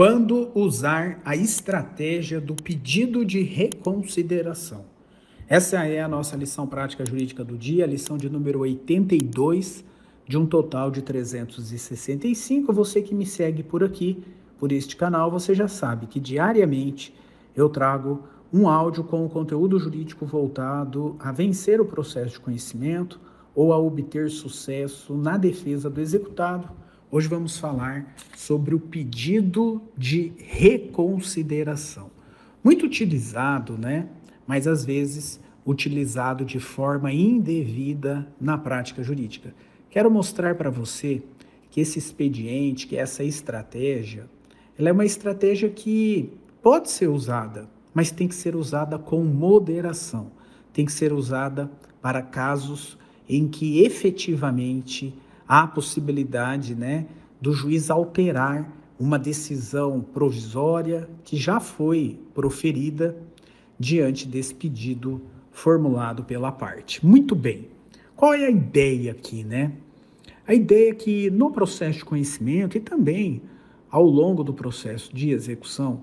Quando usar a estratégia do pedido de reconsideração? Essa é a nossa lição prática jurídica do dia, a lição de número 82, de um total de 365. Você que me segue por aqui, por este canal, você já sabe que diariamente eu trago um áudio com o conteúdo jurídico voltado a vencer o processo de conhecimento ou a obter sucesso na defesa do executado. Hoje vamos falar sobre o pedido de reconsideração. Muito utilizado, né? Mas às vezes utilizado de forma indevida na prática jurídica. Quero mostrar para você que esse expediente, que essa estratégia, ela é uma estratégia que pode ser usada, mas tem que ser usada com moderação. Tem que ser usada para casos em que efetivamente há a possibilidade, né, do juiz alterar uma decisão provisória que já foi proferida diante desse pedido formulado pela parte. Muito bem. Qual é a ideia aqui, né? A ideia é que no processo de conhecimento e também ao longo do processo de execução,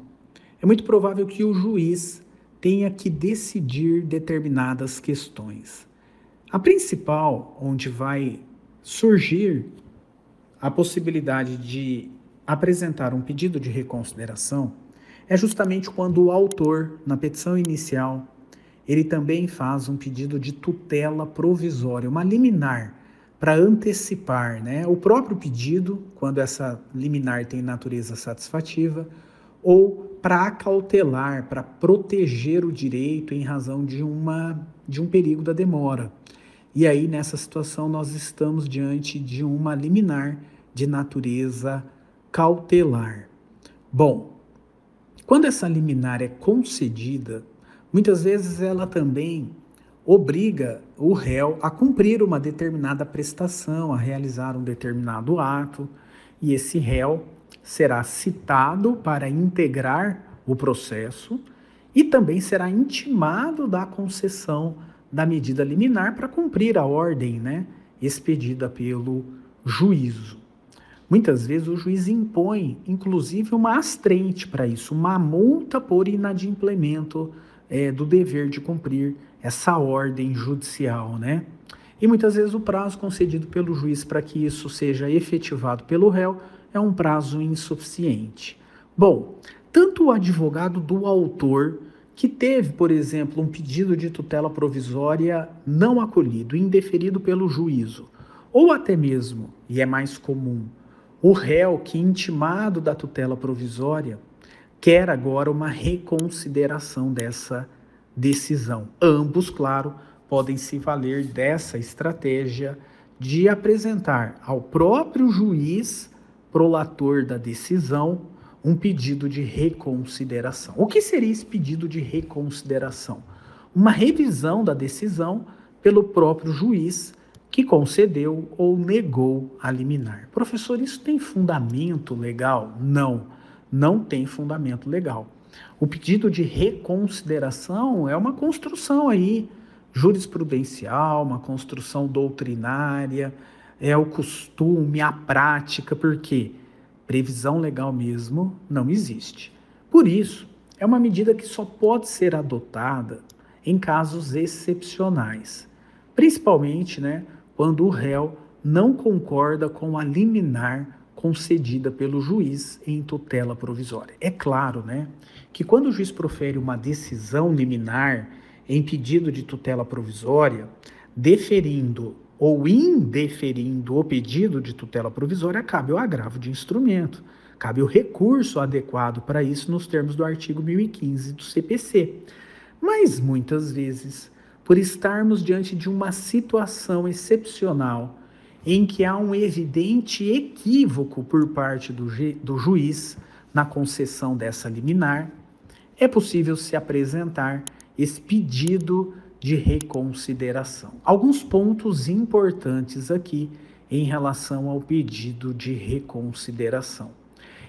é muito provável que o juiz tenha que decidir determinadas questões. A principal, onde vai surgir a possibilidade de apresentar um pedido de reconsideração, é justamente quando o autor, na petição inicial, ele também faz um pedido de tutela provisória, uma liminar, para antecipar, né, o próprio pedido, quando essa liminar tem natureza satisfativa, ou para acautelar, para proteger o direito em razão de um perigo da demora. E aí, nessa situação, nós estamos diante de uma liminar de natureza cautelar. Bom, quando essa liminar é concedida, muitas vezes ela também obriga o réu a cumprir uma determinada prestação, a realizar um determinado ato, e esse réu será citado para integrar o processo e também será intimado da concessão da medida liminar para cumprir a ordem, né, expedida pelo juízo. Muitas vezes o juiz impõe, inclusive, uma astrente para isso, uma multa por inadimplemento do dever de cumprir essa ordem judicial, né? E muitas vezes o prazo concedido pelo juiz para que isso seja efetivado pelo réu é um prazo insuficiente. Bom, tanto o advogado do autor, que teve, por exemplo, um pedido de tutela provisória não acolhido, indeferido pelo juízo, ou até mesmo, e é mais comum, o réu que, intimado da tutela provisória, quer agora uma reconsideração dessa decisão. Ambos, claro, podem se valer dessa estratégia de apresentar ao próprio juiz prolator da decisão um pedido de reconsideração. O que seria esse pedido de reconsideração? Uma revisão da decisão pelo próprio juiz que concedeu ou negou a liminar. Professor, isso tem fundamento legal? Não, não tem fundamento legal. O pedido de reconsideração é uma construção aí jurisprudencial, uma construção doutrinária, é o costume, a prática, porque previsão legal mesmo não existe. Por isso, é uma medida que só pode ser adotada em casos excepcionais, principalmente, né, quando o réu não concorda com a liminar concedida pelo juiz em tutela provisória. É claro, né, que quando o juiz profere uma decisão liminar em pedido de tutela provisória, deferindo ou indeferindo o pedido de tutela provisória, cabe o agravo de instrumento, cabe o recurso adequado para isso nos termos do artigo 1015 do CPC. Mas, muitas vezes, por estarmos diante de uma situação excepcional em que há um evidente equívoco por parte do juiz na concessão dessa liminar, é possível se apresentar esse pedido de reconsideração. Alguns pontos importantes aqui em relação ao pedido de reconsideração.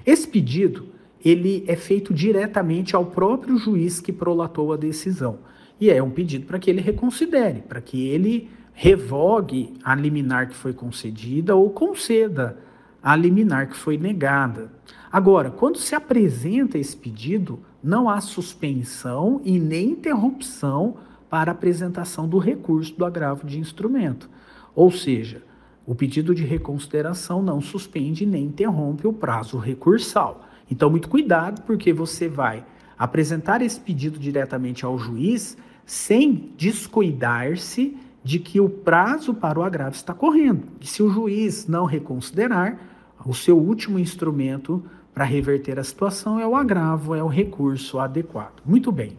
Esse pedido, ele é feito diretamente ao próprio juiz que prolatou a decisão. E é um pedido para que ele reconsidere, para que ele revogue a liminar que foi concedida ou conceda a liminar que foi negada. Agora, quando se apresenta esse pedido, não há suspensão e nem interrupção para a apresentação do recurso do agravo de instrumento. Ou seja, o pedido de reconsideração não suspende nem interrompe o prazo recursal. Então, muito cuidado, porque você vai apresentar esse pedido diretamente ao juiz sem descuidar-se de que o prazo para o agravo está correndo. E se o juiz não reconsiderar, o seu último instrumento para reverter a situação é o agravo, é o recurso adequado. Muito bem.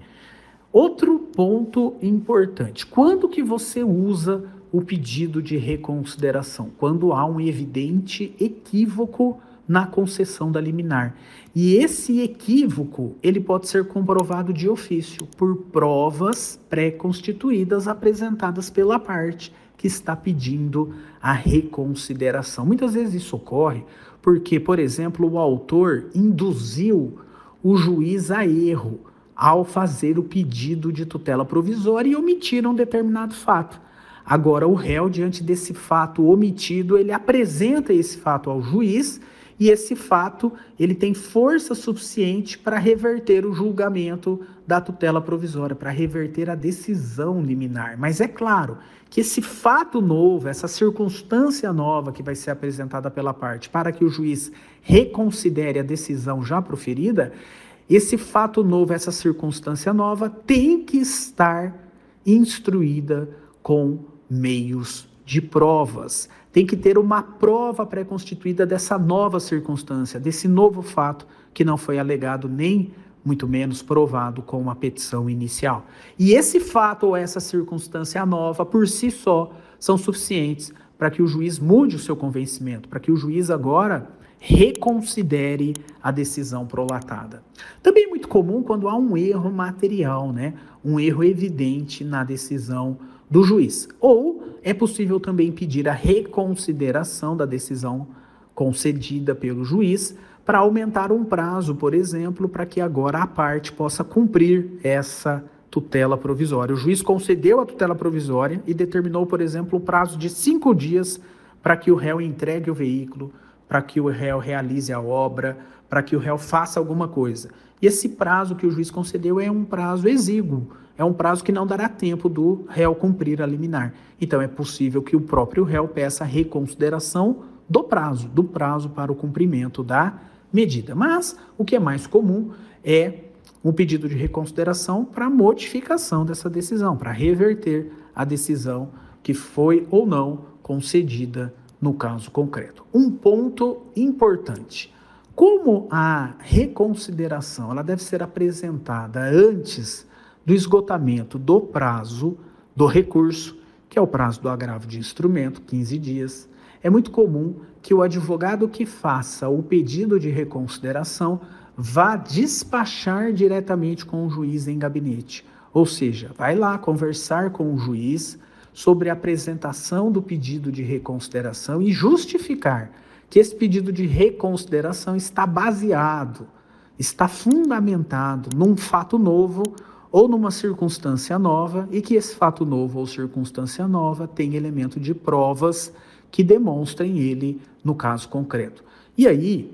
Outro ponto importante. Quando que você usa o pedido de reconsideração? Quando há um evidente equívoco na concessão da liminar. E esse equívoco, ele pode ser comprovado de ofício por provas pré-constituídas apresentadas pela parte que está pedindo a reconsideração. Muitas vezes isso ocorre porque, por exemplo, o autor induziu o juiz a erro ao fazer o pedido de tutela provisória e omitir um determinado fato. Agora, o réu, diante desse fato omitido, ele apresenta esse fato ao juiz e esse fato ele tem força suficiente para reverter o julgamento da tutela provisória, para reverter a decisão liminar. Mas é claro que esse fato novo, essa circunstância nova que vai ser apresentada pela parte para que o juiz reconsidere a decisão já proferida, esse fato novo, essa circunstância nova tem que estar instruída com meios de provas. Tem que ter uma prova pré-constituída dessa nova circunstância, desse novo fato que não foi alegado nem muito menos provado com uma petição inicial. E esse fato ou essa circunstância nova, por si só, são suficientes para que o juiz mude o seu convencimento, para que o juiz agora reconsidere a decisão prolatada. Também é muito comum quando há um erro material, né? Um erro evidente na decisão do juiz. Ou é possível também pedir a reconsideração da decisão concedida pelo juiz para aumentar um prazo, por exemplo, para que agora a parte possa cumprir essa tutela provisória. O juiz concedeu a tutela provisória e determinou, por exemplo, o prazo de 5 dias para que o réu entregue o veículo, para que o réu realize a obra, para que o réu faça alguma coisa. E esse prazo que o juiz concedeu é um prazo exíguo, é um prazo que não dará tempo do réu cumprir a liminar. Então é possível que o próprio réu peça a reconsideração do prazo para o cumprimento da medida. Mas o que é mais comum é um pedido de reconsideração para modificação dessa decisão, para reverter a decisão que foi ou não concedida no caso concreto. Um ponto importante. Como a reconsideração ela deve ser apresentada antes do esgotamento do prazo do recurso, que é o prazo do agravo de instrumento, 15 dias, é muito comum que o advogado que faça o pedido de reconsideração vá despachar diretamente com o juiz em gabinete. Ou seja, vai lá conversar com o juiz sobre a apresentação do pedido de reconsideração e justificar que esse pedido de reconsideração está baseado, está fundamentado num fato novo ou numa circunstância nova e que esse fato novo ou circunstância nova tem elemento de provas que demonstrem ele no caso concreto. E aí,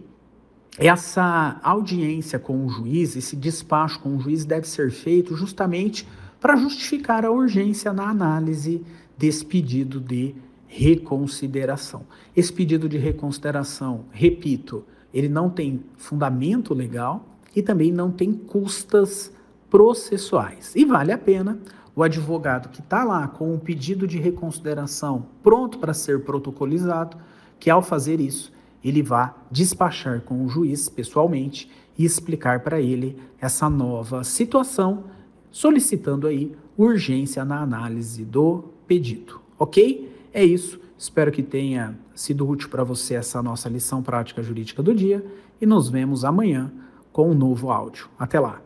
essa audiência com o juiz, esse despacho com o juiz deve ser feito justamente para justificar a urgência na análise desse pedido de reconsideração. Esse pedido de reconsideração, repito, ele não tem fundamento legal e também não tem custas processuais. E vale a pena o advogado que está lá com o pedido de reconsideração pronto para ser protocolizado, que ao fazer isso, ele vá despachar com o juiz pessoalmente e explicar para ele essa nova situação, solicitando aí urgência na análise do pedido, ok? É isso, espero que tenha sido útil para você essa nossa lição prática jurídica do dia e nos vemos amanhã com um novo áudio. Até lá!